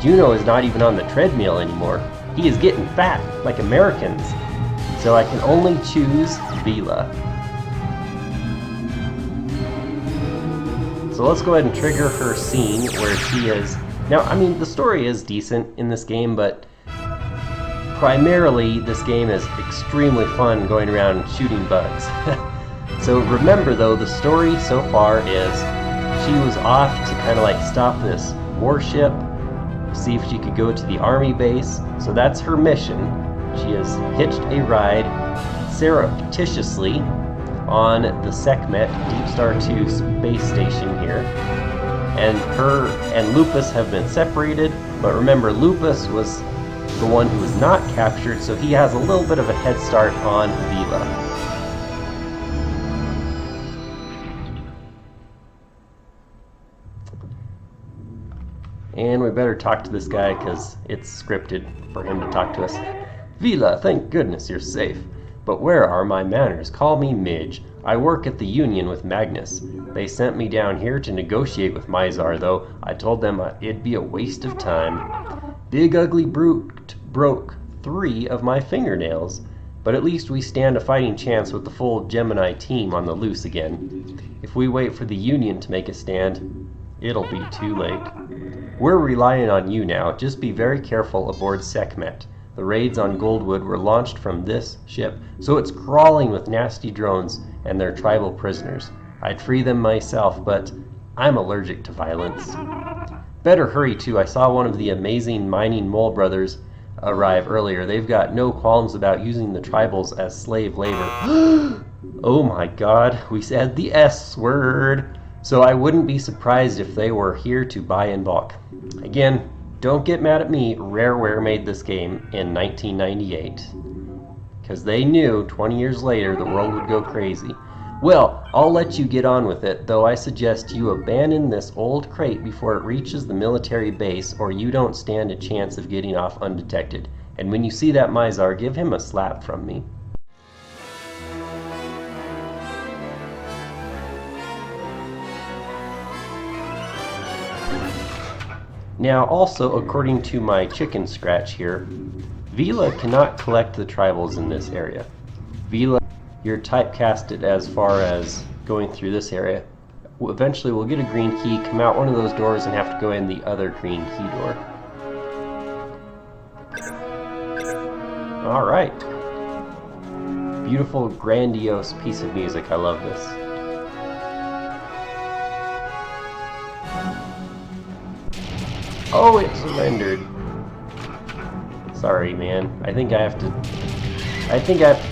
Juno is not even on the treadmill anymore. He is getting fat, like Americans. So I can only choose Vela. So let's go ahead and trigger her scene where she is... Now, I mean, the story is decent in this game, but primarily this game is extremely fun going around and shooting bugs. So remember though, the story so far is she was off to kind of like stop this warship, see if she could go to the army base. So that's her mission. She has hitched a ride surreptitiously on the Sekhmet Deep Star 2 space station here. And her and Lupus have been separated, but remember, Lupus was the one who was not captured, so he has a little bit of a head start on Vela. And we better talk to this guy because it's scripted for him to talk to us. Vela, thank goodness you're safe. But where are my manners? Call me Midge. I work at the Union with Magnus. They sent me down here to negotiate with Majora, though I told them it'd be a waste of time. Big Ugly Brute broke 3 of my fingernails, but at least we stand a fighting chance with the full Gemini team on the loose again. If we wait for the Union to make a stand, it'll be too late. We're relying on you now. Just be very careful aboard Sekhmet. The raids on Goldwood were launched from this ship, so it's crawling with nasty drones and their tribal prisoners. I'd free them myself, but I'm allergic to violence. Better hurry too. I saw one of the amazing mining mole brothers arrive earlier. They've got no qualms about using the tribals as slave labor. Oh my god, we said the S word. So I wouldn't be surprised if they were here to buy in bulk. Again, don't get mad at me. Rareware made this game in 1998. Because they knew 20 years later the world would go crazy. Well, I'll let you get on with it, though I suggest you abandon this old crate before it reaches the military base, or you don't stand a chance of getting off undetected. And when you see that Majora, give him a slap from me. Now, also, according to my chicken scratch here, Vela cannot collect the tribals in this area. Vela, you're typecasted as far as going through this area. Eventually, we'll get a green key, come out one of those doors, and have to go in the other green key door. Alright. Beautiful, grandiose piece of music. I love this. Oh, it surrendered. Sorry, man. I think I have to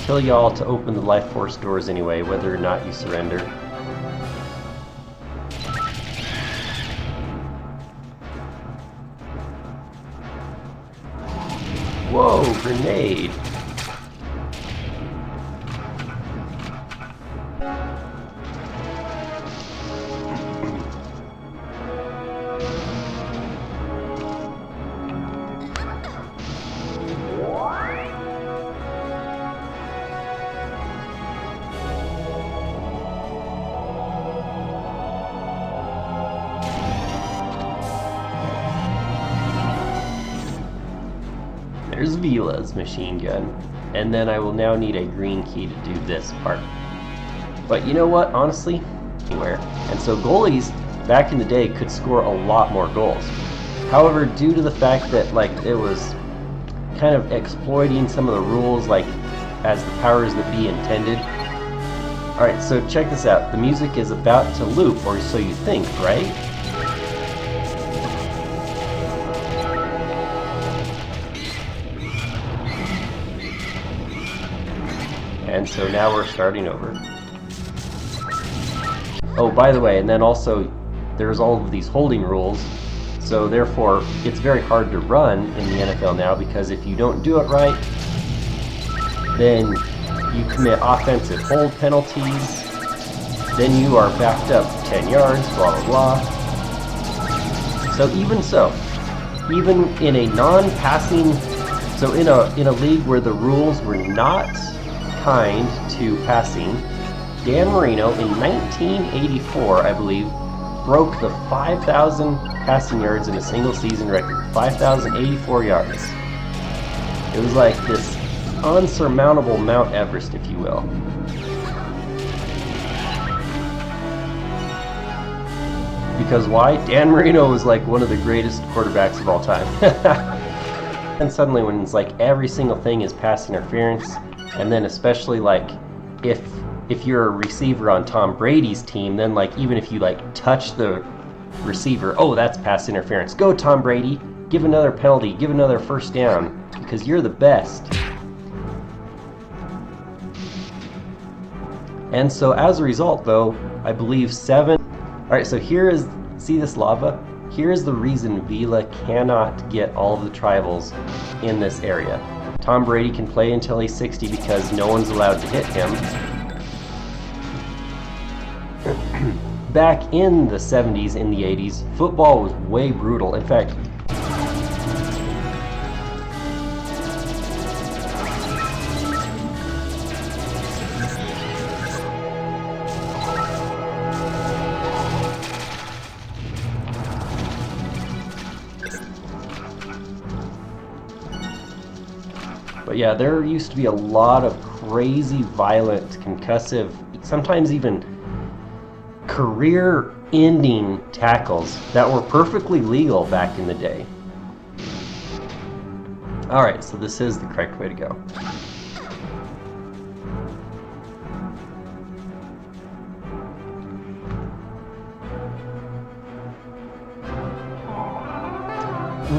kill y'all to open the life force doors anyway, whether or not you surrender. Whoa, grenade. There's Vela's machine gun, and then I will now need a green key to do this part. But you know what, honestly, anywhere. And so goalies back in the day could score a lot more goals. However, due to the fact that it was kind of exploiting some of the rules as the powers that be intended. Alright, so check this out. The music is about to loop, or so you think, right? And so now we're starting over. Oh, by the way, and then also there's all of these holding rules, so therefore it's very hard to run in the NFL now, because if you don't do it right, then you commit offensive hold penalties, then you are backed up 10 yards, blah blah blah. So even in a non-passing, so in a league where the rules were not kind to passing, Dan Marino in 1984, I believe, broke the 5,000 passing yards in a single season record. 5,084 yards. It was like this unsurmountable Mount Everest, if you will. Because why? Dan Marino was like one of the greatest quarterbacks of all time. And suddenly when it's like every single thing is pass interference, and then especially like if you're a receiver on Tom Brady's team, then like even if you like touch the receiver, oh, that's pass interference. Go Tom Brady, give another penalty, give another first down, because you're the best. And so as a result though, I believe 7. Alright, so here is, see this lava? Here is the reason Vela cannot get all of the tribals in this area. Tom Brady can play until he's 60 because no one's allowed to hit him. Back in the 70s, in the 80s, football was way brutal. In fact, but yeah, there used to be a lot of crazy, violent, concussive, sometimes even career-ending tackles that were perfectly legal back in the day. Alright, so this is the correct way to go.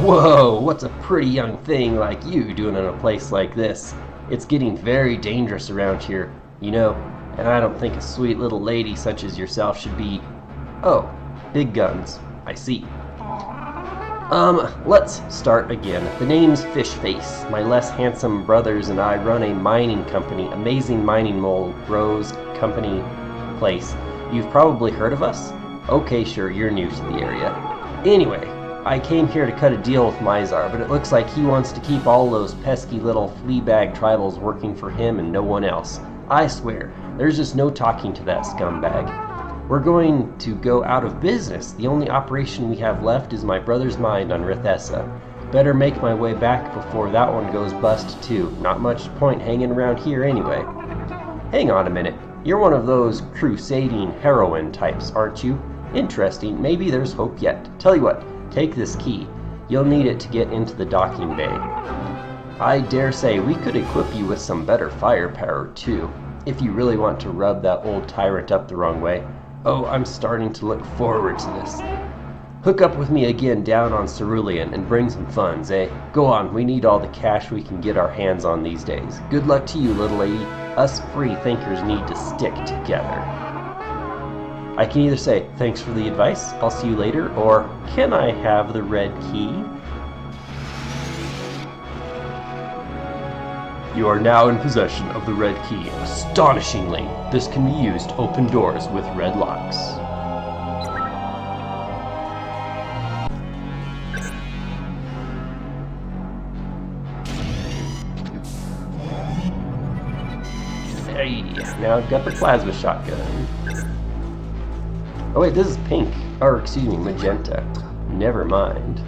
Whoa, what's a pretty young thing like you doing in a place like this? It's getting very dangerous around here, you know, and I don't think a sweet little lady such as yourself should be... Oh, big guns, I see. Let's start again. The name's Fishface. My less handsome brothers and I run a mining company, Amazing Mining Mole Rose Company Place. You've probably heard of us? Okay, sure, you're new to the area. Anyway, I came here to cut a deal with Majora, but it looks like he wants to keep all those pesky little fleabag tribals working for him and no one else. I swear, there's just no talking to that scumbag. We're going to go out of business. The only operation we have left is my brother's mine on Rithessa. Better make my way back before that one goes bust too. Not much point hanging around here anyway. Hang on a minute. You're one of those crusading heroine types, aren't you? Interesting. Maybe there's hope yet. Tell you what. Take this key. You'll need it to get into the docking bay. I dare say we could equip you with some better firepower too, if you really want to rub that old tyrant up the wrong way. Oh, I'm starting to look forward to this. Hook up with me again down on Cerulean and bring some funds, eh? Go on, we need all the cash we can get our hands on these days. Good luck to you, little lady. Us free thinkers need to stick together. I can either say, thanks for the advice, I'll see you later, or can I have the red key? You are now in possession of the red key. Astonishingly, this can be used to open doors with red locks. Hey, now I've got the plasma shotgun. Oh wait, this is pink. Or, excuse me, magenta. Never mind.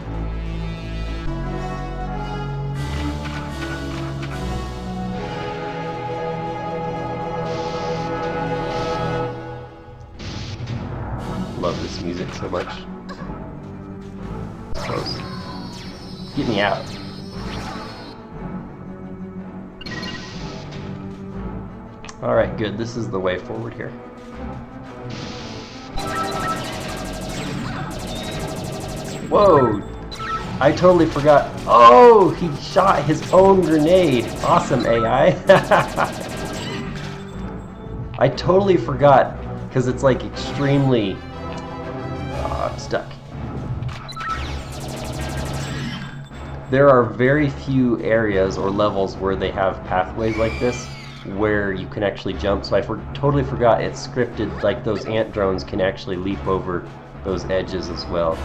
Love this music so much. Close. Get me out. Alright, good. This is the way forward here. Whoa! I totally forgot. Oh! He shot his own grenade. Awesome, AI. I totally forgot, because it's like extremely... I'm stuck. There are very few areas or levels where they have pathways like this, where you can actually jump, so I totally forgot it's scripted, like those ant drones can actually leap over those edges as well.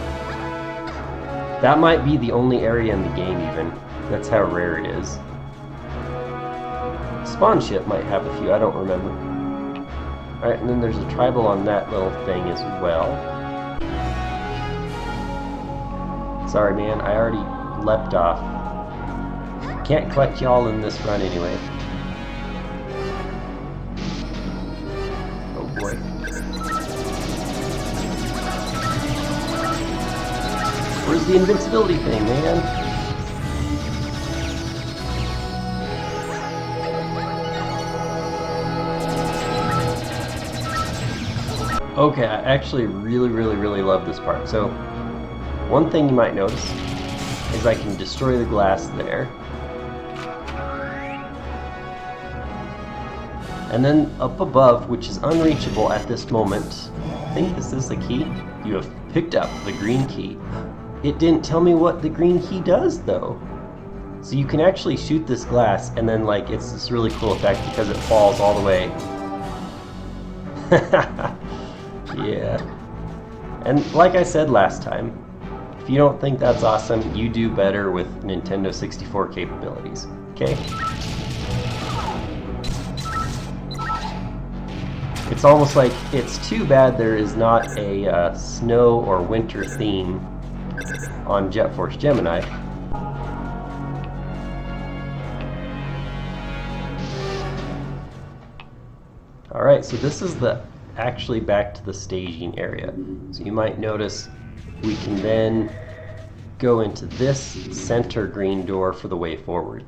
That might be the only area in the game even. That's how rare it is. Spawn ship might have a few, I don't remember. Alright, and then there's a tribal on that little thing as well. Sorry man, I already leapt off. Can't collect y'all in this run anyway. Oh boy. Where's the invincibility thing, man? Okay, I actually really love this part. So, one thing you might notice is I can destroy the glass there. And then up above, which is unreachable at this moment, I think this is the key. You have picked up the green key. It didn't tell me what the green key does though. So you can actually shoot this glass and then like it's this really cool effect because it falls all the way. Yeah. And like I said last time, if you don't think that's awesome, you do better with Nintendo 64 capabilities. Okay? It's almost like it's too bad there is not a snow or winter theme on Jet Force Gemini. Alright, so this is the actually back to the staging area. So you might notice we can then go into this center green door for the way forward.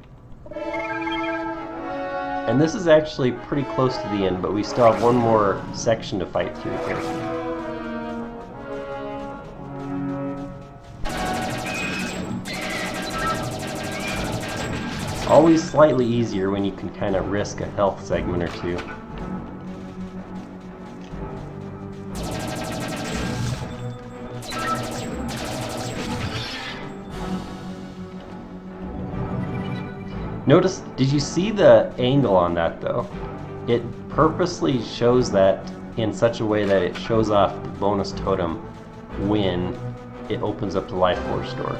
And this is actually pretty close to the end, but we still have one more section to fight through here. It's always slightly easier when you can kind of risk a health segment or two. Notice, did you see the angle on that though? It purposely shows that in such a way that it shows off the bonus totem when it opens up the Life Force door.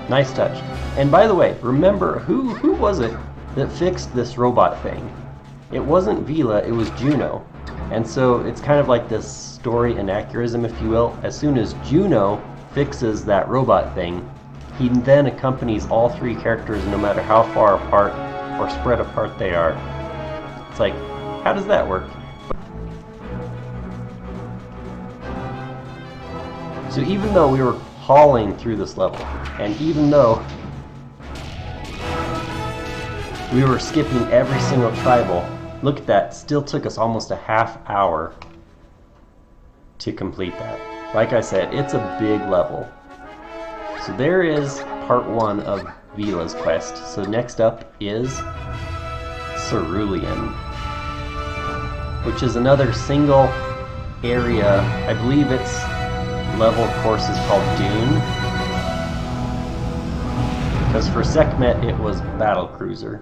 Nice touch. And by the way, remember, who was it that fixed this robot thing? It wasn't Vela, it was Juno. And so it's kind of like this story anachronism, if you will. As soon as Juno fixes that robot thing, he then accompanies all three characters no matter how far apart or spread apart they are. It's like, how does that work? So even though we were hauling through this level, and even though we were skipping every single tribal, look at that, still took us almost a half hour to complete that. Like I said, it's a big level. So there is part 1 of Vela's quest. So next up is Cerulean, which is another single area. I believe its level course is called Dune, because for Sekhmet it was Battle Cruiser.